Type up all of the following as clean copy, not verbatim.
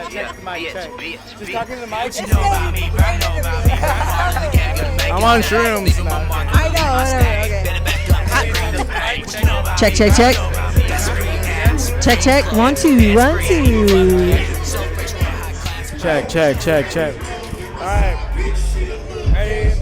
Check the mic, check. Just talking to the mic. I'm on shrooms. I know, whatever, okay. Check, check, check. Check, check. 1, 2, 1, 2. Check, check, check, check. All right. Hey,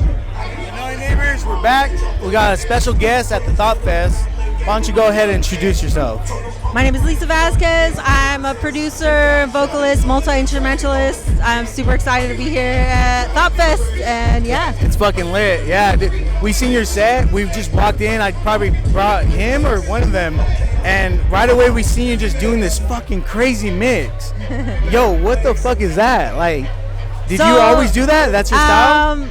annoying neighbors, we're back. We got a special guest at the T.H.O.P Fest. Why don't you go ahead and introduce yourself? My name is Lisa Vazquez. I'm a producer, vocalist, multi-instrumentalist. I'm super excited to be here at T.H.O.P Fest, and yeah. It's fucking lit. Yeah, we seen your set. We just walked in. I probably brought him or one of them. And right away we seen you just doing this fucking crazy mix. Yo, what the fuck is that? Like, did you always do that? That's your style?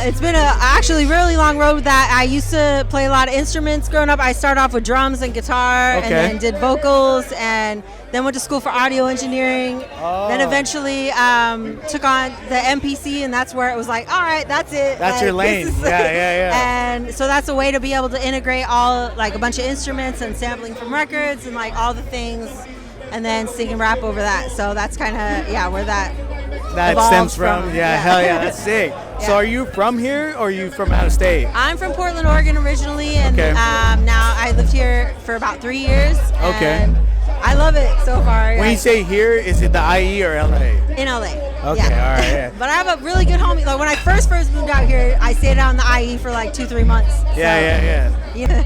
It's been a actually really long road with that. I used to play a lot of instruments growing up. I started off with drums and guitar, and then did vocals, and then went to school for audio engineering. Then eventually took on the MPC, and that's where it was like, all right, that's it. That's your lane. Yeah. And so that's a way to be able to integrate all, like, a bunch of instruments and sampling from records and like all the things, and then sing and rap over that. So that's kind of where that stems from. Yeah, hell yeah, that's sick. Yeah. So are you from here or are you from out of state? I'm from Portland, Oregon originally, and now I lived here for about 3 years. And I love it so far. When you say here, is it the IE or LA? In LA. Okay, all right. Yeah. But I have a really good homie. Like, when I first moved out here, I stayed out in the IE for like 2-3 months. Yeah.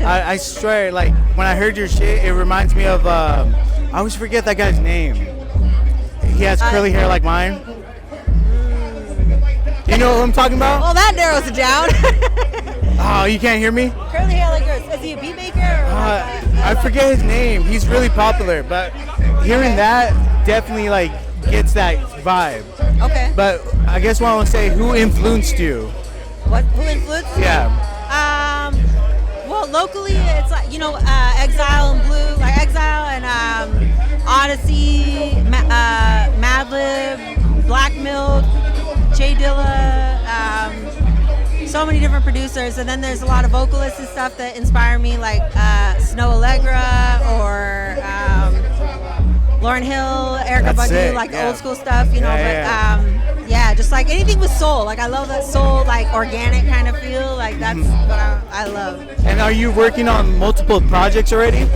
I swear, like, when I heard your shit, it reminds me of, I always forget that guy's name. He has curly hair like mine. You know what I'm talking about? Well, that narrows it down. Oh, you can't hear me? Curly hair like yours. Is he a beat maker? I forget his name. He's really popular, but hearing that definitely like gets that vibe. Okay. But I guess what I want to say, who influenced you? Who influenced me? Yeah. Well, locally, it's like, Exile and Blue, like Exile and Odyssey, Madlib, Black Milk, Jay Dilla, so many different producers. And then there's a lot of vocalists and stuff that inspire me, like Snow Allegra or Lauryn Hill, Erykah Badu, like old school stuff, just like anything with soul. Like, I love that soul, like organic kind of feel. Like, that's what I love. And are you working on multiple projects already?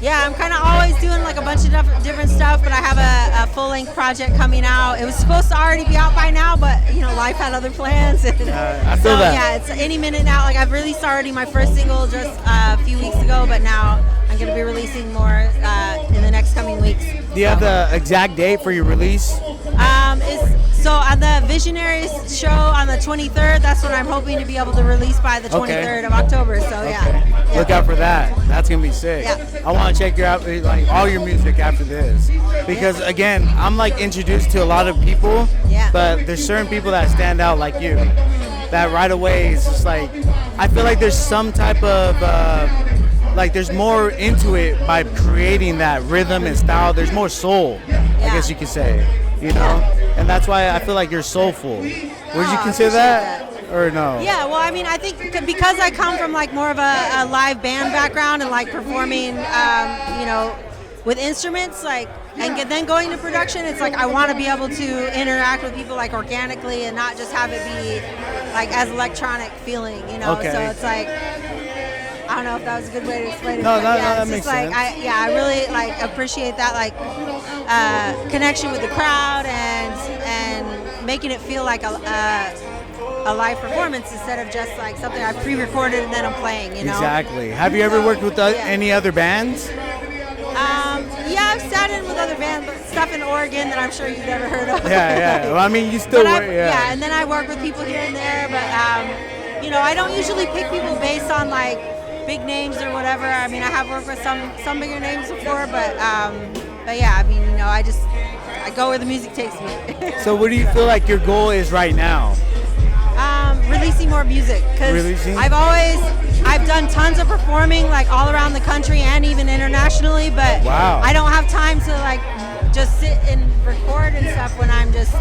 Yeah, I'm kind of always doing like a bunch of different stuff, but I have a full-length project coming out. It was supposed to already be out by now, but life had other plans. I feel that. Yeah, it's any minute now. Like, I've released already my first single just a few weeks ago, but now I'm going to be releasing more in the next coming weeks. Do you have the exact date for your release? So on the Visionaries show on the 23rd, that's when I'm hoping to be able to release by the 23rd of October. So yeah. Look out for that. That's gonna be sick. Yeah. I want to check out like all your music after this, because again, I'm like introduced to a lot of people, but there's certain people that stand out like you. That right away is just like, I feel like there's some type of like there's more into it by creating that rhythm and style. There's more soul, I guess you could say, and that's why I feel like you're soulful. Would you consider that? Or no? Yeah, well, I mean, I think because I come from like more of a live band background and like performing, with instruments, like, and then going to production, it's like I want to be able to interact with people like organically and not just have it be like as electronic feeling, So it's like, I don't know if that was a good way to explain it. No, that makes sense. I really like appreciate that like connection with the crowd and making it feel like a live performance instead of just like something I pre-recorded and then I'm playing, Exactly. Have you ever worked with any other bands? I've sat in with other bands, but stuff in Oregon that I'm sure you've never heard of. Well, I mean, you still work, and then I work with people here and there, but I don't usually pick people based on like big names or whatever. I mean, I have worked with some bigger names before, but yeah, I mean, I go where the music takes me. So what do you feel like your goal is right now? Releasing more music, because I've done tons of performing like all around the country and even internationally, but I don't have time to like just sit and record and stuff when I'm just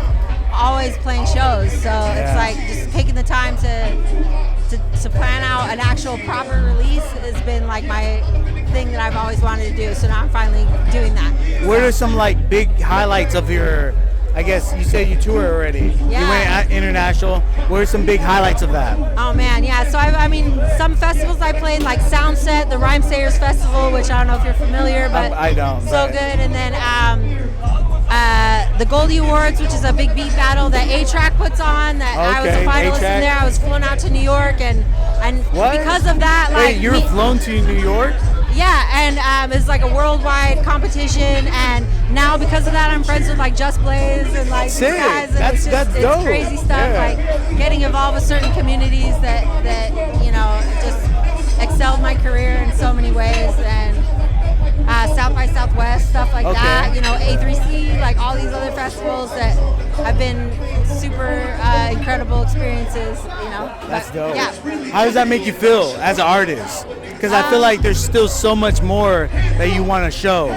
always playing shows. So it's like just taking the time to plan out an actual proper release has been like my thing that I've always wanted to do. So now I'm finally doing that. What are some like big highlights of your? I guess you said you tour already. Yeah. You went international. What are some big highlights of that? Oh man, yeah. So I mean, some festivals I played, like Soundset, the Rhyme Sayers Festival, which I don't know if you're familiar, but I don't. So good. And then the Goldie Awards, which is a big beat battle that A-Track puts on. That I was a finalist in there. I was flown out to New York, and because of that, like, wait, you were flown to New York? Yeah, and it's like a worldwide competition, and now because of that, I'm friends with like Just Blaze and like these guys, and that's it's dope. Crazy stuff. Like getting involved with certain communities that you know just excelled my career in so many ways, and South by Southwest stuff like that. You know, A3C, like all these other festivals that have been super incredible experiences. You know, that's dope. Yeah. How does that make you feel as an artist? Because I feel like there's still so much more that you want to show.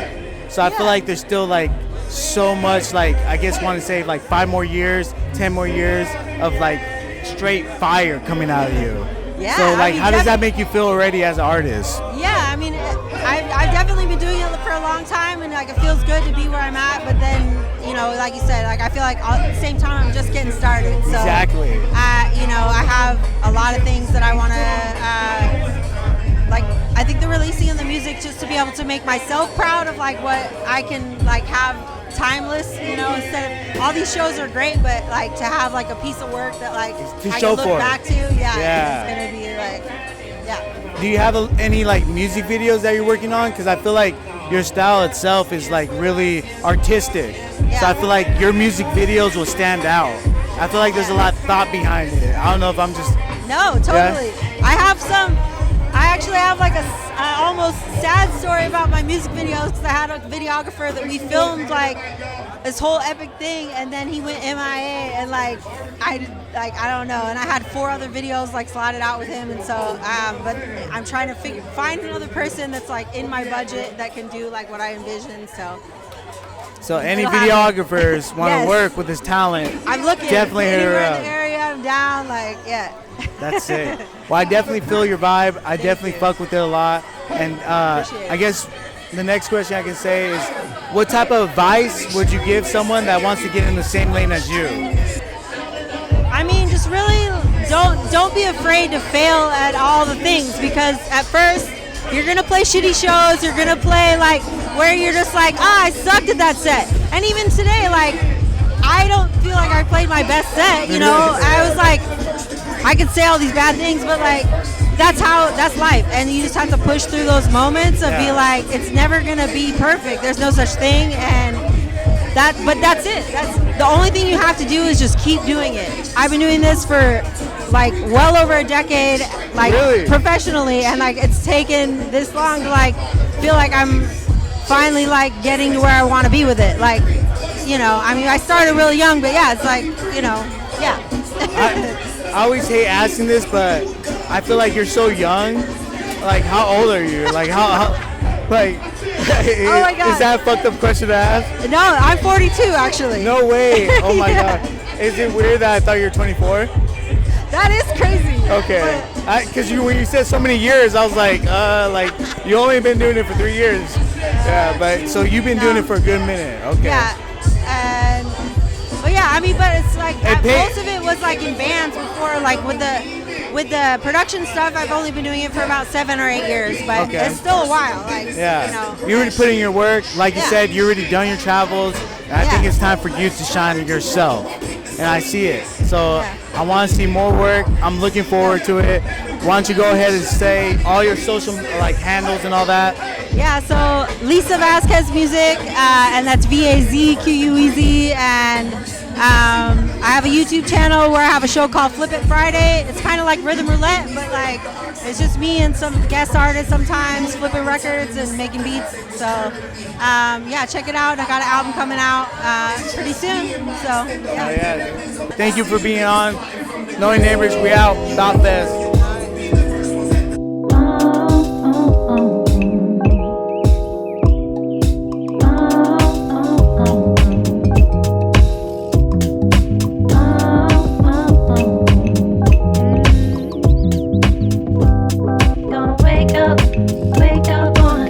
So I feel like there's still like so much, like I guess want to say like 5 more years, 10 more years of like straight fire coming out of you. Yeah. So like, I mean, how does that make you feel already as an artist? Yeah, I mean, I've definitely been doing it for a long time, and like it feels good to be where I'm at. But then, you know, like you said, like I feel like at the same time I'm just getting started. So exactly. You know, I have a lot of things that I want to. Like, I think the releasing of the music just to be able to make myself proud of like what I can like have timeless, you know, instead of all these shows are great, but like to have like a piece of work that like I can look back to, it's gonna be like, yeah. Do you have any like music videos that you're working on? Because I feel like your style itself is like really artistic, so I feel like your music videos will stand out. I feel like there's a lot of thought behind it. I don't know if I'm just totally. I actually have like a almost sad story about my music videos, because I had a videographer that we filmed like this whole epic thing, and then he went MIA, and I don't know, and I had 4 other videos like slotted out with him, and so but I'm trying to find another person that's like in my budget that can do like what I envision. So any videographers want to work with his talent, I'm looking. Definitely hit her up. In the area, I'm down. Like, yeah. That's it. Well, I definitely feel your vibe. I definitely fuck with it a lot. And I guess the next question I can say is, what type of advice would you give someone that wants to get in the same lane as you? I mean, just really don't be afraid to fail at all the things, because at first you're gonna play shitty shows. You're gonna play like where you're just like, I sucked at that set. And even today, like, I don't feel like I played my best set. You know, I was like, I could say all these bad things, but like that's life, and you just have to push through those moments and be like, it's never gonna be perfect. There's no such thing, and but that's it. That's the only thing you have to do is just keep doing it. I've been doing this for like well over a decade, like professionally, and like it's taken this long to like feel like I'm finally like getting to where I want to be with it. Like, you know, I mean, I started really young, but yeah, it's like, you know, yeah. I always hate asking this, but I feel like you're so young. Like, how old are you? Like, how like, oh my God. Is that a fucked up question to ask? No, I'm 42 actually. No way. Oh my God. Is it weird that I thought you were 24? That is crazy. Okay. Because when you said so many years, I was like you only been doing it for 3 years. Yeah, but so you've been doing it for a good minute. Okay. Yeah. And but yeah, I mean, but it's like most of it was like in bands before, like with the production stuff. I've only been doing it for about 7 or 8 years, but it's still a while. Like, you know, you're already putting your work. Like you said, you already done your travels. And I think it's time for you to shine yourself, and I see it. So I want to see more work. I'm looking forward to it. Why don't you go ahead and say all your social like handles and all that? Yeah, so Lisa Vazquez Music, and that's VAZQUEZ, and I have a YouTube channel where I have a show called Flip It Friday. It's kind of like Rhythm Roulette, but like it's just me and some guest artists sometimes flipping records and making beats. So yeah, check it out. I got an album coming out pretty soon. So yeah. Thank you for being on. Knowing Neighbors, we out. Stop Fest. Wake up on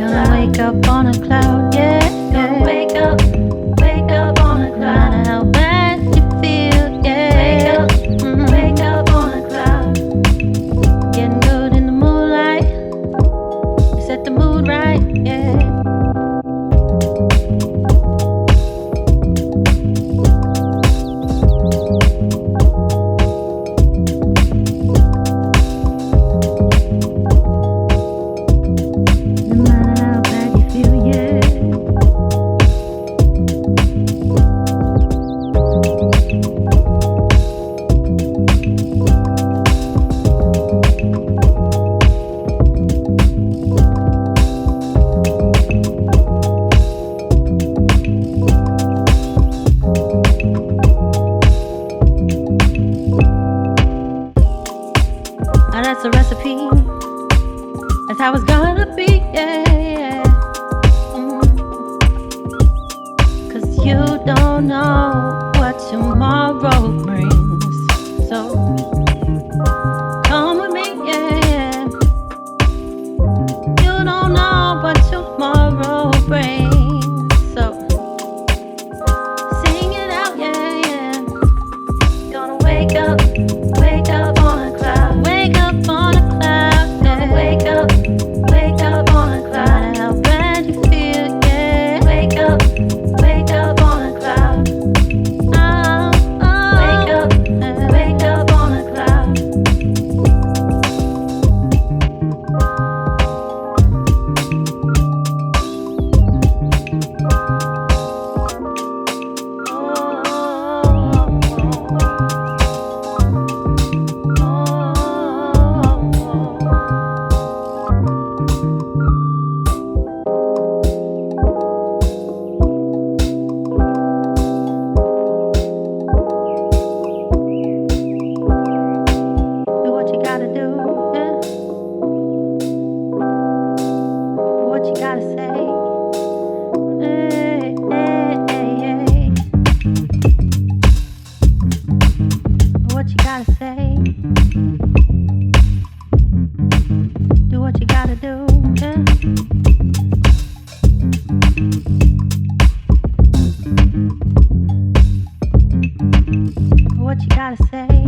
What you gotta say?